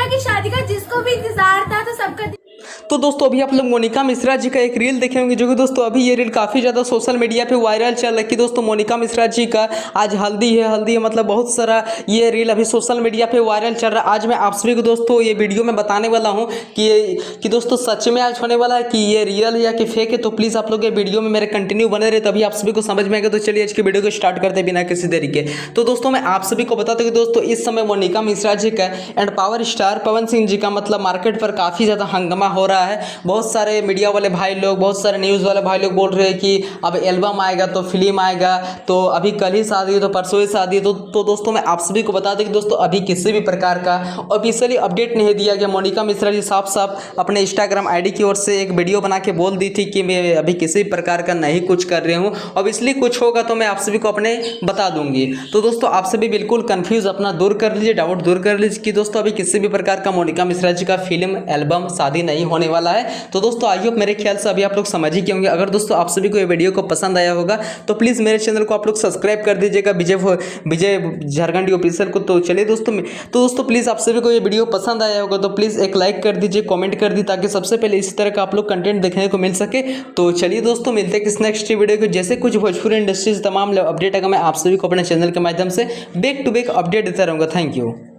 मिश्रा की शादी का जिसको भी इंतजार था तो सबका। तो दोस्तों अभी आप लोग मोनिका मिश्रा जी का एक रील देखे होंगे, जो कि दोस्तों अभी ये रील काफ़ी ज़्यादा सोशल मीडिया पे वायरल चल रहा है कि दोस्तों मोनिका मिश्रा जी का आज हल्दी है मतलब बहुत सारा ये रील अभी सोशल मीडिया पे वायरल चल रहा है। आज मैं आप सभी को दोस्तों ये वीडियो में बताने वाला हूँ कि दोस्तों सच में आज होने वाला है कि ये रियल है या कि फेक है। तो प्लीज़ आप लोग ये वीडियो में मेरे कंटिन्यू बने रहे तभी आप सभी को समझ में आएगा। तो चलिए आज की वीडियो को स्टार्ट करते बिना किसी देरी के। तो दोस्तों मैं आप सभी को बताता हूँ कि दोस्तों इस समय मोनिका मिश्रा जी का and power star Pawan Singh ji का मतलब मार्केट पर काफ़ी ज़्यादा हंगामा हो रहा है। बहुत सारे मीडिया वाले भाई लोग, बहुत सारे न्यूज़ वाले भाई लोग बोल रहे हैं कि अब एल्बम आएगा तो फिल्म आएगा, तो अभी कल ही शादी है तो परसों ही शादी है। तो दोस्तों मैं आप सभी को बता दें कि दोस्तों अभी किसी भी प्रकार का ऑफिशियली अपडेट नहीं दिया गया। मोनिका मिश्रा जी साफ साफ अपने इंस्टाग्राम आईडी की ओर से एक वीडियो बना के बोल दी थी कि मैं अभी किसी भी प्रकार का नहीं कुछ कर रही हूँ, अब इसलिए कुछ होगा तो मैं आप सभी को अपने बता दूंगी। तो दोस्तों आप सभी बिल्कुल कन्फ्यूज अपना दूर कर लीजिए, डाउट दूर कर लीजिए कि दोस्तों अभी किसी भी प्रकार का मोनिका मिश्रा जी का फिल्म एल्बम शादी नहीं होने वाला है। तो दोस्तों आई होप मेरे ख्याल से अभी आप लोग समझ ही गए होंगे। अगर दोस्तों आप सभी को ये वीडियो को पसंद आया होगा तो प्लीज़ मेरे चैनल को आप लोग सब्सक्राइब कर दीजिएगा, विजय झारखंडी ऑफिशियल को। तो चलिए दोस्तों प्लीज़ आप सभी को ये वीडियो पसंद आया होगा तो प्लीज़ एक लाइक कर दीजिए, कमेंट कर दीजिए ताकि सबसे पहले इसी तरह का आप लोग कंटेंट देखने को मिल सके। तो चलिए दोस्तों मिलते हैं किस नेक्स्ट वीडियो को। जैसे कुछ भोजपुरी इंडस्ट्रीज तमाम अपडेट आएगा मैं आप सभी को अपने चैनल के माध्यम से बैक टू बैक अपडेट देता रहूँगा। Thank you.